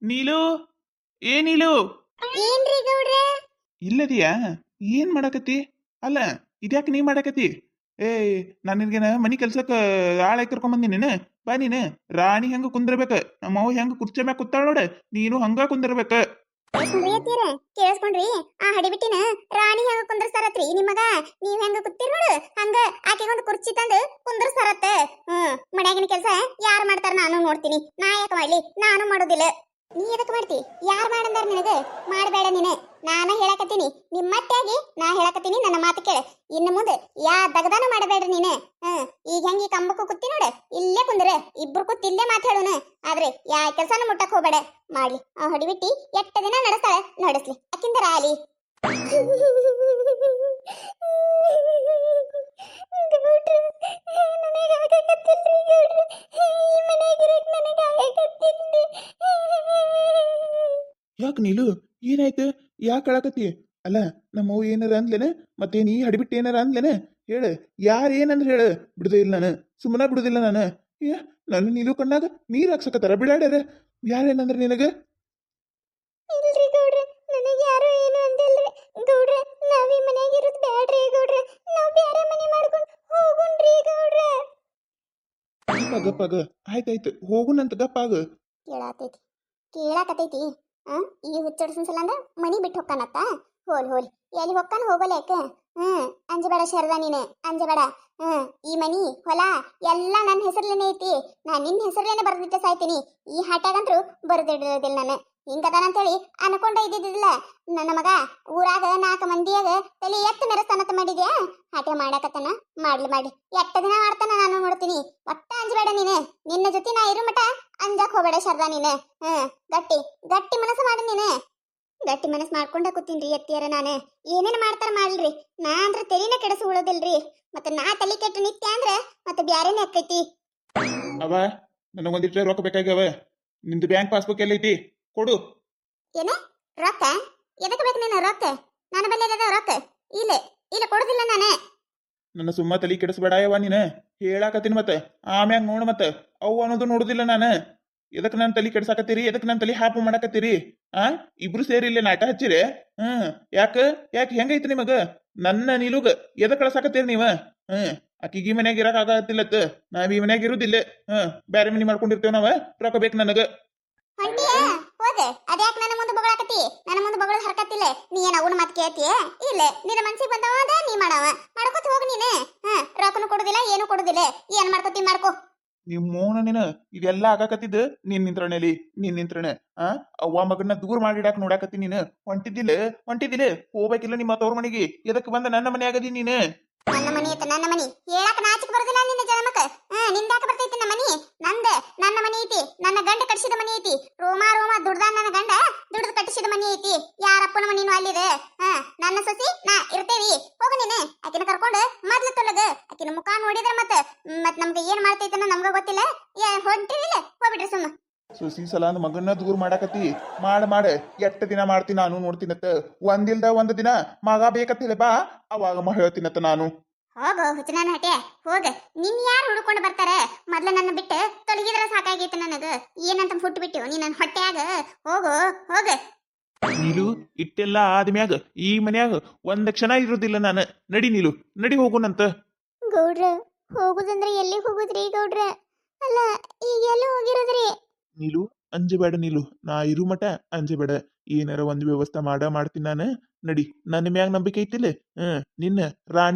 ನೀಲು ನೀಲು ಏನ್ರಿ ಗೌಡ್ರೆ? ಇಲ್ಲದಿಯಾ? ಏನ್ ಮಾಡಕತ್ತಿ? ಅಲ್ಲ ಇದ್ಯಾಕೆ ನೀ ಮಾಡಕತ್ತಿ? ಏ ನಾನು ನಿನ್ಗೇನ ಮನಿ ಕೆಲ್ಸಕ್ಕ ಆಳಾಗಿ ಕರ್ಕೊಂಬಂದಿನ ಬಾ ನೀನು. ರಾಣಿ ಹೆಂಗ ಕುಂದಿರ್ಬೇಕ, ನಮ್ಮ ಅವ್ವ ಹೆಂಗ ಕುರ್ಚಿ ಮ್ಯಾಗ ಕುತ್ತಾಳ ನೋಡ, ನೀನು ಹಂಗ ಕುಂದಿರ್ಬೇಕ. ಕೇಳಿಸ್ಕೊಂಡ್ರಿ? ಆ ಹಡಿಬಿಟ್ಟಿನ ರಾಣಿ ಹೆಂಗ ಕುಂದರ್ಸಾರತ್ರಿ ನಿಮಗ? ನೀವ್ ಹೆಂಗ ಕೂತಿರ್ ನೋಡು ಹಂಗ ಆಕೆಗೊಂದು ಕುರ್ಚಿ ತಂದು ಕುಂದರ್ಸಾರತ್ತ. ಮನ್ಯಾಗಿನ ಕೆಲಸ ಯಾರು ಮಾಡ್ತಾರ ನಾನು ನೋಡ್ತೀನಿ. ನಾ ಯಾಕೆ ಮಾಡ್ಲಿ? ನಾನು ಮಾಡೋದಿಲ್ಲ. ನೀ ಎದಕ್ ಮಾಡ್ತಿ? ಯಾರು ಮಾಡಂದಾರ ನಿನಗ? ಮಾಡಬೇಡ ನೀನೆ. ನಾನ ಹೇಳಕತ್ತೀನಿ, ನಿಮ್ಮಟ್ಟಾಗಿ ನಾ ಹೇಳಕತ್ತೀನಿ. ನನ್ನ ಮಾತು ಕೇಳ. ಇನ್ನು ಮುಂದೆ ಯಾ ದಗದಾನು ಮಾಡಬೇಡ್ರಿ ನೀನೆ. ಈಗ ಹೆಂಗಿ ಕಂಬಕ್ಕೂ ಕೂತಿ ನೋಡ, ಇಲ್ಲೇ ಕುಂದ್ರ. ಇಬ್ರು ಕೂತ್ ಇಲ್ಲೇ ಮಾತಾಡೋಣ. ಆದ್ರೆ ಯಾ ಕೆಲ್ಸಾನು ಮುಟ್ಟಕ್ ಹೋಗ್ಬೇಡ. ಮಾಡ್ಲಿ ಆ ಹೊಡಿಬಿಟ್ಟಿ ಎಷ್ಟ ದಿನ ನಡೆಸ್ತಾಳೆ ನಡೆಸ್ಲಿ, ಅಕ್ಕಿಂದರ ಆಲಿ. ಯಾಕೆ ನೀಲು ಏನಾಯ್ತು? ಯಾಕೆ ಅಳಕತ್ತಿ? ಅಲ್ಲ ನಮ್ಮವ್ವ ಏನಾರ ಅಂದ್ಲೇನ? ಮತ್ತೆ ನೀ ಹಡಿಬಿಟ್ಟು ಏನಾರ ಅಂದ್ಲೇನ? ಹೇಳು, ಯಾರು ಏನಂದ್ರೆ ಹೇಳು, ಬಿಡುದೇ ಇಲ್ಲ ನಾನು, ಸುಮ್ಮನೆ ಬಿಡುದಿಲ್ಲ ನಾನು. ನನ್ನ ನೀಲು ಕಣ್ಣಾಗ ನೀರು ಹಾಕ್ಸಕತ್ತಾರ ಬಿಡಾಡ್ಯಾರ. ಯಾರೇನಂದ್ರೆ ನಿನಗ? ಇಲ್ರಿ ಗೌಡ್ರೆ, ನನಗೆ ಯಾರು ಏನು ಅಂದಿಲ್ರಿ ಗೌಡ್ರೆ. ನಾವ್ ಈ ಮನ್ಯಾಗ ಇರೋದು ಬ್ಯಾಡ್ರಿ ಗೌಡ್ರೆ. ನಾವ್ ಬ್ಯಾರೆ ಮನೆ ಮಾಡ್ಕೊಂಡು ಹೋಗುಣ್ರಿ ಗೌಡ್ರೆ. ಗಪ್ಪಾಗ ಆಯ್ತಾಯ್ತು, ಹೋಗುನಂತ ಗಪ್ಪಾಗ. ಕೇಳಾತೈತಿ ಕೇಳಾಕತೈತಿ. ಈ ಹುಚ್ಚಡ್ಸನ್ ಸಲ ಅಂದ್ರ ಮನಿ ಬಿಟ್ಟು ಹೊಕ್ಕಾನತ್ತ. ಹೋಲ್ ಹೋಲ್ ಎಲ್ಲಿ ಹೊಕ್ಕಾನ ಹೋಗಲೇಕ. ಅಂಜಬೇಡ ಶಾರದಾ, ನೀನೆ ಅಂಜಬೇಡ. ಈ ಮನಿ ಹೊಲ ಎಲ್ಲ ನನ್ನ ಹೆಸರ್ಲೇನೆ ಐತಿ. ನಾನ್ ನಿನ್ನ ಹೆಸರ್ಲೇನೆ ಬರ್ದಿಟ್ಟೆ ಸಾಯ್ತೀನಿ. ಈ ಹಾಟ್ಯಾಗಂತ್ರು ಬರ್ದಿಡಿರೋದಿಲ್ಲ ನಾನು. ಹಿಂಗದಾನಂತೇಳಿ ಅನ್ಕೊಂಡ ಇದ್ದಿದ್ದಿಲ್ಲ. ನನ್ನ ಮಗ ಊರಾಗ 4 ಮಂದಿಯಾಗ ತಲೆ ಎತ್ತು ಮೆರೆಸ್ತಾನಂತ ಮಾಡಿದ್ಯಾ? ಹಾಟೆ ಮಾಡಾಕತ್ತಾನ, ಮಾಡ್ಲಿ ಮಾಡಿ. ಎಷ್ಟ ದಿನ ಮಾಡ್ತಾನ ನಾನು ನೋಡ್ತೀನಿ. ಒಟ್ಟ ಅಂಜಬೇಡ ನೀನೆ. ನಿನ್ನ ಜೊತೆ ನಾ ಇರು ಮಟ ಅಂಜಾಕ್ ಹೋಗ್ಬೇಡ ಶಾರದಾ ನೀನೆ. ಗಟ್ಟಿ ಗಟ್ಟಿ ಮನಸ್ಸು ಮಾಡಿ ನೀನೆ. ಗಟ್ಟಿ ಮನಸ್ಸು ಮಾಡ್ಕೊಂಡ ಕೂತೀನ್ರಿ ಎತ್ತಿಯರ ನಾನು. ಏನೇನು ಮಾಡ್ತಾರ ಮಾಡ್ಲ್ರಿ. ನಾ ಅಂದ್ರೆ ತಲೆನ ಕೆಡಸಿ ಉಳೋದಿಲ್ರಿ. ಮತ್ತೆ ನಾ ತಲೆ ಕೆಟ್ಟ ನಿತ್ಯ ಅಂದ್ರೆ ಮತ್ತೆ ಬ್ಯಾರೇನೆ ಆಕೈತಿ. ಅವ ನನಗೊಂದಿಟ್ರೆ ರೊಕ್ಕ ಬೇಕಾಗ್ಯಾವ. ನಿಂದು ಬ್ಯಾಂಕ್ ಪಾಸ್ಬುಕ್ ಎಲ್ಲೈತಿ? ಕೊಡು. ಏನ ರೊಕ್ಕ? ಎದಕ್ ಬೇಕು ನೀನು ರೊಕ್ಕ? ನನ್ನ ಬಲ್ಲಿ ಅದ ರೊಕ್ಕ. ಇಲ್ಲ ಇಲ್ಲ ಕೊಡುದಿಲ್ಲ ನಾನು. ನನ್ನ ಸುಮ್ಮ ತಲೆ ಕೆಡಿಸ್ಬೇಡ ಯವ್ವ ನೀನು. ಹೇಳಾಕತ್ತೀನಿ ಮತ್ತೆ ಆಮ್ಯಾಗ ನೋಡು. ಮತ್ತೆ ಅವು ಅನ್ನೋದು ನೋಡುದಿಲ್ಲ ನಾನು. ಎದಕ್ ನಾನು ತಲೆ ಕೆಡ್ಸಾಕತ್ತೀರಿ? ಎದಕ್ ನಾನು ತಲೆ ಹಾಪು ಮಾಡಾಕತ್ತೀರಿ? ಇಬ್ರು ಸೇರಿ ಇಲ್ಲೇ ನಾಟ ಹಚ್ಚಿರಿ. ಯಾಕ ಯಾಕೆ ಹೆಂಗೈತಿ ನಿಮಗ? ನನ್ನ ನಿಲುಗ ಎದಕ್ ಕಳ್ಸಾಕತ್ತೀರಿ ನೀವ? ಆಕಿಗೆ ಈ ಮನ್ಯಾಗ ಇರಕ್ ಆಗತ್ತಿಲ್ಲತ್ತ. ನಾವ್ ಈ ಮನ್ಯಾಗ ಇರುದಿಲ್ಲ. ಬ್ಯಾರೆ ಮನಿ ಮಾಡ್ಕೊಂಡಿರ್ತೇವ್ ನಾವ. ರೊಕ್ಕ ಬೇಕು ನನಗ. ಹೊಂಟಿಯ ಹೋದೆ. ಅದ್ಯಾಕೆ ನನ್ನ ಮುಂದೆ ಬಗಳಾಕತ್ತಿ? ನನ್ನ ಮುಂದೆ ಬಗಳದ ಹರಕತ್ತಿಲ್ಲ. ನೀ ಏನ ಅವನ ಮಾತು ಕೇಳ್ತೀಯ? ಇಲ್ಲ, ನಿನ್ನ ಮನ್ಸಿಗೆ ಬಂದವ ಅದ ನೀ ಮಾಡವ. ಮಾಡ್ಕೊತ ಹೋಗಿ ನೀನೆ. ರೊಕ್ಕನು ಕೊಡುದಿಲ್ಲ, ಏನು ಕೊಡುದಿಲ್ಲ. ಏನ್ ಮಾಡ್ಕೊತಿ ಮಾಡ್ಕೋ. ನಿಮ್ ಮೋನ ನೀನು ಇದೆಲ್ಲ ಆಗಾಕತ್ತಿದ್ದು ನೀನ್ ನಿಂತ್ರಣೆಲಿ. ನೀನ್ ನಿಂತ್ರಣೆ ಅವ್ವ ಮಗನ್ನ ದೂರ ಮಾಡಿಡಾಕ ನೋಡಾಕತ್ತಿ ನೀನು. ಹೊಂಟಿದಿಲ್ಲ ಹೋಗ್ಬೇಕಿಲ್ಲ ನಿಮ್ಮ ತವ್ರ ಮನೆಗೆ. ಎದಕ್ ಬಂದ ನನ್ನ ಮನೆ ಆಗದಿ ನೀನು? ನನ್ನ ಮನಿ ಐತೆ, ನನ್ನ ಮನಿ. ಹೇಳಾಕ ನಾಚಿಕೆ ಬರೋದಿಲ್ಲ ನಿನ್ನ ಜನ್ಮಕ್ಕ. ನಿಂದಾಕ ಬರ್ತೈತಿ ನಮ್ಮ ಮನಿ? ನಂದ ನನ್ನ ಮನಿ ಐತಿ. ನನ್ನ ಗಂಡ ಕಟ್ಟಿಸಿದ ಮನಿ ಐತಿ. ರೋಮ ದುಡ್ದ ನನ್ನ ಗಂಡ ದುಡ್ದು ಕಟ್ಟಿಸಿದ ಮನಿ ಐತಿ. ಯಾರಪ್ಪನ ಮನಿನೂ ಅಲ್ಲಿದೆ. ನನ್ನ ಸೊಸಿ ನಾ ಇರ್ತೇವಿ. ಹೋಗು ನೀನೆ. ಆಕಿನ ಕರ್ಕೊಂಡು ಮೊದ್ಲು ತೊಲಗ. ಆಕಿನ ಮುಖ ನೋಡಿದ್ರೆ ಮತ್ ನಮ್ಗೆ ಏನ್ ಮಾಡ್ತೈತೆ ನಮ್ಗ ಗೊತ್ತಿಲ್ಲ. ಹೊಂಟಿವಿಲ್ಲ, ಹೋಗ್ಬಿಡ್ರಿ ಸುಮ್ಮ. ಸುಸಿ ಸಲ ಮಗನ್ನ ದೂರ ಮಾಡಾಕತ್ತಿ. ಮಾಡ ಎಷ್ಟ ದಿನ ಮಾಡ್ತೀನಿ ನಾನು ನೋಡ್ತೀನತ್ತ. ಒಂದಿಲ್ದ ಒಂದ್ ದಿನ ಮಗ ಬೇಕತ್ತಿಲ್ಲ ಬಾ, ಅವಾಗ ಹೇಳ್ತೀನತ್ತ ನಾನು. ಹೋಗು ಹುಚ್ಚನಾನ ಹಟೆ ಹೋಗ. ನಿನ್ ಯಾರು ಹುಡ್ಕೊಂಡು ಬರ್ತಾರೆ? ಮೊದ್ಲ ನನ್ನ ಬಿಟ್ಟು ತೊಲಗಿದ್ರ ಸಾಕಾಗೈತೆ ನನಗ. ಏನಂತ ಫುಟ್ ಬಿಟ್ಟು ನೀ ನನ್ನ ಹೊಟ್ಟೆಯಾಗ. ಹೋಗು ಹೋಗ. ನೀಲು ಇಟ್ಟೆಲ್ಲ ಆದ್ಮ್ಯಾಗ ಈ ಮನ್ಯಾಗ ಒಂದ್ ಕ್ಷಣ ಇರೋದಿಲ್ಲ ನಾನು. ನಡಿ ನೀಲು, ನಡಿ ಹೋಗುನಂತ. ಗೌಡ್ರ ಹೋಗುದಂದ್ರೆ ಎಲ್ಲಿ ಹೋಗುದ್ರಿ ಗೌಡ್ರ? ಅಲ್ಲ ಈಗ ಎಲ್ಲಿ ಹೋಗಿರೋದ್ರಿ? ನೀಲು ಅಂಜಬೇಡ ನೀಲು, ನಾ ಇರು ಮಟ ಅಂಜಬೇಡ. ಏನಾರ ಒಂದ್ ವ್ಯವಸ್ಥೆ ಮಾಡ್ತೀನಿ ನಾನು. ನಡಿ, ನನ್ನ ಮ್ಯಾಗ ನಂಬಿಕೆ ಐತಿಲ್ಲ. ನಿನ್ನ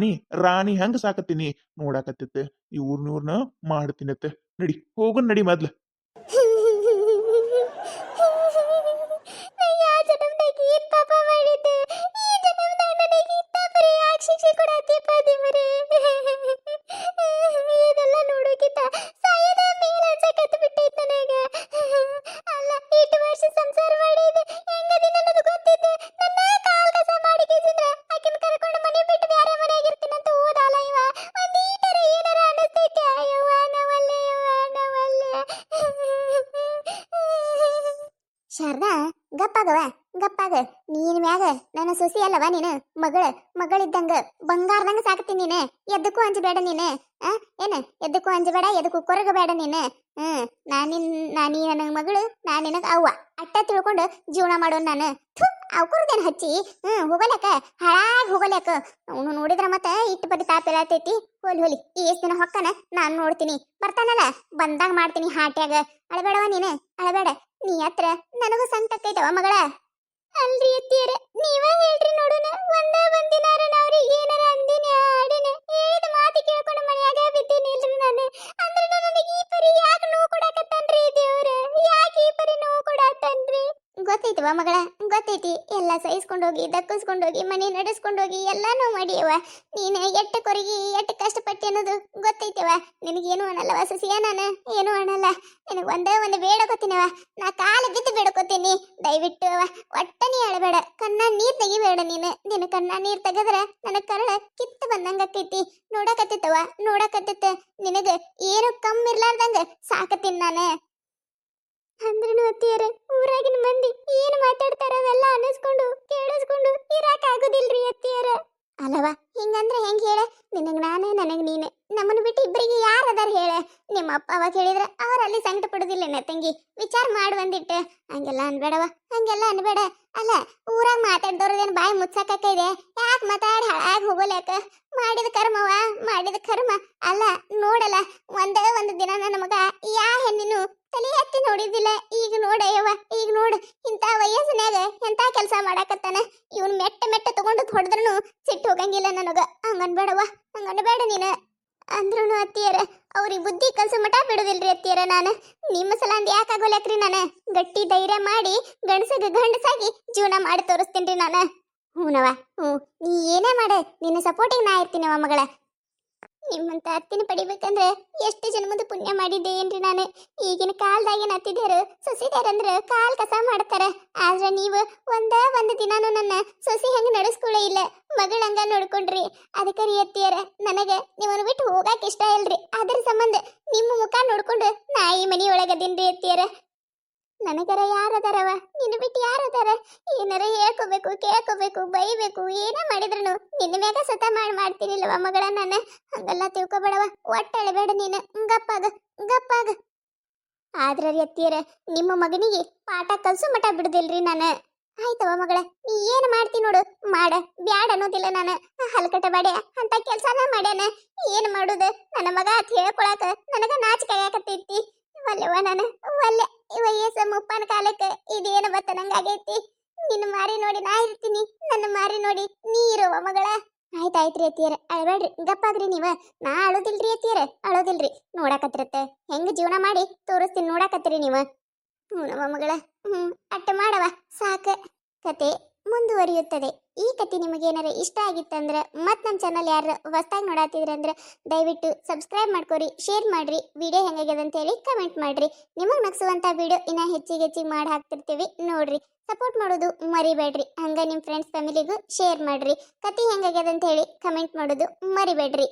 ರಾಣಿ ಹಂಗ ಸಾಕತ್ತೀನಿ ನೋಡಾಕತ್ತಿತ್ತ. ಈ ಊರ್ನೂರ್ನ ಮಾಡ್ತೀನತ್ತ. ನಡಿ ಹೋಗುನ್ ನಡಿ ಮೊದ್ಲು. ಶಾರದಾ ಗಪ್ಪಾಗ. ನೀನ್ ಮ್ಯಾಗ ನನ್ನ ಸೊಸಿ ಅಲ್ಲವಾ ನೀನು? ಮಗಳಿದ್ದಂಗ ಬಂಗಾರದಂಗ ಸಾಕತ್ತೀನಿ ನೀನೆ. ಎದಕ್ಕೂ ಅಂಜಬೇಡ ನೀನೆ. ಏನ ಎದಕ್ಕೂ ಅಂಜಬೇಡ, ಎದಕ್ಕೂ ಕೊರಗಬೇಡ ನೀನೆ. ನೀ ನನ್ನ ಮಗಳು, ನಾ ನಿನಗ ಅವ್ವ. ಅಟ್ಟ ತಿಳ್ಕೊಂಡು ಜೀವನ ಮಾಡೋನ್ ನಾನು. ಅವಕುರ್ದೇನ್ ಹಚ್ಚಿ ಹೋಗಲಕ್ಕ ಹಾಳಾಗ್ ಹೋಗಲಕ್ಕ. ಅವನು ನೋಡಿದ್ರ ಮತ್ತೆ ಇಟ್ಟು ಬರೀ ತಾಪಿರತೈತಿ. ಹೋಲಿ ಈ ಎಷ್ಟ್ ದಿನ ಹೊಕ್ಕನ ನಾನ್ ನೋಡ್ತೀನಿ. ಬರ್ತಾನಲ್ಲ ಬಂದಾಗ ಮಾಡ್ತೀನಿ ಹಾಟ್ಯಾಗ. ಅಳಬೇಡವ ನೀನು ಅಳಬೇಡ. ನೀ ಹತ್ರ ನನಗೂ ಸಂಕಟ ಆಕೈತವ ಮಗಳ. ಅಲ್ರಿ ಅತ್ತಿಯರ ನೀವ ಹೇಳ್ರಿ ನೋಡೋಣ. ಒಂದಿನಾರ ನಾವ್ರಿಗೆ ಏನಾರ ಅಂದಿನಿ ಆಡಿನ ಏದ್ ಮಾತಿ ಕೇಳ್ಕೊಂಡು ಮನ್ಯಾಗ ಬಿದ್ದೀನಿ ಇಲ್ರಿ ನಾನು. ಅಂದ್ರೆ ನನಗೆ ಈ ಪರಿ ಯಾಕೆ ನೋವು ಕೊಡಕತ್ತನ್ರಿ ದೇವ್ರ? ಯಾಕೆ ಈ ಪರಿ ನೋವು ಕೊಡತ್ತನ್ರಿ? ಗೊತ್ತೈತವ ಮಗಳ ಗೊತ್ತೈತಿ. ಎಲ್ಲ ಸಹಿಸ್ಕೊಂಡೋಗಿ ದಕ್ಕಿಸ್ಕೊಂಡೋಗಿ ಮನೆ ನಡೆಸ್ಕೊಂಡೋಗಿ ಎಲ್ಲಾನು ಮಾಡಿಯವ. ನೀನು ಎಟ್ಟ ಕೊರಗಿ ಎಟ್ಟ ಕಷ್ಟಪಟ್ಟಿ ಅನ್ನೋದು ಗೊತ್ತೈತವ. ನಿನಗೇನು ಅನ್ನಲ್ಲವ ಸಸಿಯ ನಾನು ಏನು ಅನ್ನಲ್ಲ. ನಿನಗೆ ಒಂದು ಬೇಡಕೋತೀನವ. ನಾ ಕಾಲು ಬಿದ್ದು ಬೇಡ್ಕೋತೀನಿ. ದಯವಿಟ್ಟು ಒಟ್ಟ ನೀ ಅಳಬೇಡ. ಕಣ್ಣ ನೀರ್ ತೆಗಿಬೇಡ ನೀನು. ನಿನ್ನ ಕಣ್ಣ ನೀರ್ ತೆಗದ್ರ ನನ್ನ ಕರಳ ಕಿತ್ತು ಬಂದಂಗ ಆಕೈತಿ. ನೋಡಕತ್ತಿತ್ತವ ನೋಡಕತ್ತಿತ್ತ. ನಿನಗ ಏನು ಕಮ್ಮಿರ್ಲಾರ್ದಂಗ ಸಾಕತೀನಿ ನಾನು. ಅಂದ್ರೂ ಅತ್ತಿಯರ ಊರಾಗಿನ ಮಂದಿ ಏನು ಮಾತಾಡ್ತಾರ ಅವೆಲ್ಲ ಅನಿಸ್ಕೊಂಡು ಕೇಳಿಸ್ಕೊಂಡು ಇರಾಕ ಆಗೋದಿಲ್ರಿ ಅತ್ತಿಯರ. ಅಲ್ಲವ ಹಿಂಗಂದ್ರೆ ಹೆಂಗ್ ಹೇಳ? ನಿನಗ್ ನಾನು ನನಗ್ ನೀನು. ನಮ್ಮನ್ನು ಬಿಟ್ಟು ಇಬ್ಬರಿಗೆ ಯಾರದಾರ ಹೇಳ? ನಿಮ್ಮ ಅಪ್ಪ ಅವಾಗ ಹೇಳಿದ್ರ ಅವ್ರ ಅಲ್ಲಿ ಸಂಕಟ ಪಡುದಿಲ್ಲ ತಂಗಿ. ವಿಚಾರ ಮಾಡಿ ಬಂದಿಟ್ಟು. ಹಂಗೆಲ್ಲ ಅನ್ಬೇಡವ ಹಂಗೆಲ್ಲ ಅನ್ಬೇಡ. ಅಲ್ಲ ಊರಾಗ ಮಾತಾಡ್ದವ್ರದೇನು ಬಾಯಿ ಮುಚ್ಚಾಕ ಇದೆ? ಯಾಕೆ ಮಾತಾಡಿ ಹಾಳಾಗಿ ಹೋಗೋಲ್ಯಾಕ? ಮಾಡಿದ ಕರ್ಮವ ಮಾಡಿದ ಕರ್ಮ. ಅಲ್ಲ ನೋಡಲ್ಲ ಒಂದು ದಿನ ನನ್ನ ಮಗ ಯಾ ಹೆಣ್ಣಿನು ತಲೆ ಎತ್ತಿ ನೋಡಿದ್ದಿಲ್ಲ. ಈಗ ನೋಡಯ್ಯವ ಈಗ ನೋಡು ಇಂಥ ವಯಸ್ಸಿನಾಗ ಎಂಥ ಕೆಲಸ ಮಾಡಾಕತ್ತಾನ. ಇವನ್ ಮೆಟ್ಟ ತಗೊಂಡು ಹೊಡೆದ್ರೂ ಸಿಟ್ಟು ಹೋಗಂಗಿಲ್ಲ ನನಗ. ಹಂಗನ್ಬೇಡವ ಹಂಗನ್ಬೇಡ ನೀನು. ಅಂದ್ರೂ ಅತ್ತಿಯರ ಅವ್ರಿಗೆ ಬುದ್ಧಿ ಕಲ್ಸೋ ಮಠ ಬಿಡುದಿಲ್ರಿ ಅತ್ತಿಯರ. ನಾನು ನಿಮ್ಮ ಸಲ ಅಂದ್ ಯಾಕಾಗೋಲ್ಯಾಕ್ರಿ? ನಾನು ಗಟ್ಟಿ ಧೈರ್ಯ ಮಾಡಿ ಗಂಡಸಾಗಿ ಜೀವನ ಮಾಡಿ ತೋರಿಸ್ತೀನಿ ನಾನು. ಹೂನವ ನೀ ಏನೇ ಮಾಡ ನಿನ್ನ ಸಪೋರ್ಟಿಗೆ ನಾ ಇರ್ತೀನವ ಮಗಳ. ನಿಮ್ಮಂತ ಅತ್ತಿನ ಪಡಿಬೇಕಂದ್ರೆ ಎಷ್ಟು ಜನ್ಮದ ಪುಣ್ಯ ಮಾಡಿದ್ದೆ ಏನ್ರಿ ನಾನು. ಈಗಿನ ಕಾಲದಾಗೇನು ಅತ್ತಿದ್ಯಾರು ಸೊಸಿದಾರಂದ್ರೆ ಕಾಲ್ ಕಸ ಮಾಡ್ತಾರ. ಆದ್ರೆ ನೀವು ಒಂದು ದಿನಾನು ನನ್ನ ಸೊಸಿ ಹೆಂಗೆ ನಡೆಸ್ಕೊಳ್ಳೇ ಇಲ್ಲ. ಮಗಳಂಗ ನೋಡ್ಕೊಂಡ್ರಿ. ಅದಕ್ಕೆ ರೀ ಅತ್ತಿಯರ ನನಗೆ ನಿಮ್ಮನ್ನು ಬಿಟ್ಟು ಹೋಗಕ್ಕೆ ಇಷ್ಟ ಇಲ್ರಿ. ಅದ್ರ ಸಂಬಂಧ ನಿಮ್ಮ ಮುಖ ನೋಡ್ಕೊಂಡು ನಾ ಈ ಮನೆಯೊಳಗದೀನ್ರಿ ಅತ್ತಿಯರ. ನನಗರ ಯಾರದಾರವ ನಿನ್ನ ಬಿಟ್ಟು ಯಾರದಾರ? ಏನಾರ ಹೇಳ್ಕೋಬೇಕು ಕೇಳ್ಕೋಬೇಕು ಬೈಬೇಕು ಏನೇ ಮಾಡಿದ್ರು ನಿನ್ನ ಮ್ಯಾಗ ಸತ ಮಾಡ್ತೀನಿಲ್ಲವ ಮಗಳ ನಾನು. ಹಂಗೆಲ್ಲ ತಿಳ್ಕೊಬೇಡವ. ಒಟ್ಟಳೆಬೇಡ ನೀನು. ಗಪ್ಪಾಗ. ಆದ್ರ ಎತ್ತಿಯರ ನಿಮ್ಮ ಮಗನಿಗೆ ಪಾಠ ಕಲ್ಸು ಮಠ ಬಿಡುದಿಲ್ರಿ ನಾನು. ಆಯ್ತವ ಮಗಳ ನೀ ಏನು ಮಾಡ್ತಿ ನೋಡು ಮಾಡ. ಬ್ಯಾಡ ಅನ್ನೋದಿಲ್ಲ ನಾನು. ಹಲ್ಕಟ ಬಾಡ್ಯ ಅಂತ ಕೆಲ್ಸನ ಮಾಡ್ಯಾನ. ಏನು ಮಾಡುದು ನನ್ನ ಮಗ ಅಂತ ಹೇಳ್ಕೊಳಕ ನನಗ ನಾಚಿಕೆ ಆಗಕತ್ತೈತಿ. ಒಲ್ಲೆವ ನಾನು ಒಲ್ಲೆ. ವಯಸ್ಸು ಮುಪ್ಪನ ಕಾಲಕ್ಕೆ ಇದೇನು ಬತ್ತನಂಗಾಗೈತಿ. ನಿನ್ನ ಮಾರಿ ನೋಡಿ ನಾ ಇರ್ತೀನಿ. ನನ್ನ ಮಾರಿ ನೋಡಿ ನೀ ಇರುವ ಮಗಳ. ಆಯ್ತಾಯ್ತ್ರಿ ಅತ್ತಿಯರ ಅಳಬೇಡ್ರಿ. ಗಪ್ಪಾಗ್ರಿ ನೀವ. ನಾ ಅಳೋದಿಲ್ರಿ ಅತ್ತಿಯರ ಅಳೋದಿಲ್ರಿ. ನೋಡಾಕತ್ತಿರತ್ತೆ ಹೆಂಗ್ ಜೀವನ ಮಾಡಿ ತೋರಿಸ್ತೀನಿ ನೋಡಾಕತ್ತೀರಿ ನೀವ. ನಮ್ಮ ಮಗಳ ಅಟ್ಟ ಮಾಡವ ಸಾಕ. ಕತೆ ಮುಂದುವರಿಯುತ್ತದೆ. ಈ ಕತೆ ನಿಮಗೇನಾರ ಇಷ್ಟ ಆಗಿತ್ತಂದ್ರೆ ಮತ್ತು ನಮ್ಮ ಚಾನಲ್ ಯಾರು ಹೊಸ್ದಾಗಿ ನೋಡಾತಿದ್ರಂದ್ರೆ ದಯವಿಟ್ಟು ಸಬ್ಸ್ಕ್ರೈಬ್ ಮಾಡ್ಕೊರಿ, ಶೇರ್ ಮಾಡ್ರಿ, ವಿಡಿಯೋ ಹೆಂಗಾಗ್ಯದ ಅಂತೇಳಿ ಕಮೆಂಟ್ ಮಾಡ್ರಿ. ನಿಮಗೆ ನಗಿಸುವಂಥ ವಿಡಿಯೋ ಇನ್ನೂ ಹೆಚ್ಚಿಗೆ ಮಾಡಿ ಹಾಕ್ತಿರ್ತೀವಿ ನೋಡ್ರಿ. ಸಪೋರ್ಟ್ ಮಾಡೋದು ಮರಿಬೇಡ್ರಿ. ಹಂಗೆ ನಿಮ್ಮ ಫ್ರೆಂಡ್ಸ್ ಫ್ಯಾಮಿಲಿಗೂ ಶೇರ್ ಮಾಡ್ರಿ. ಕತೆ ಹೆಂಗಾಗ್ಯದ ಅಂತೇಳಿ ಕಮೆಂಟ್ ಮಾಡೋದು ಮರಿಬೇಡ್ರಿ.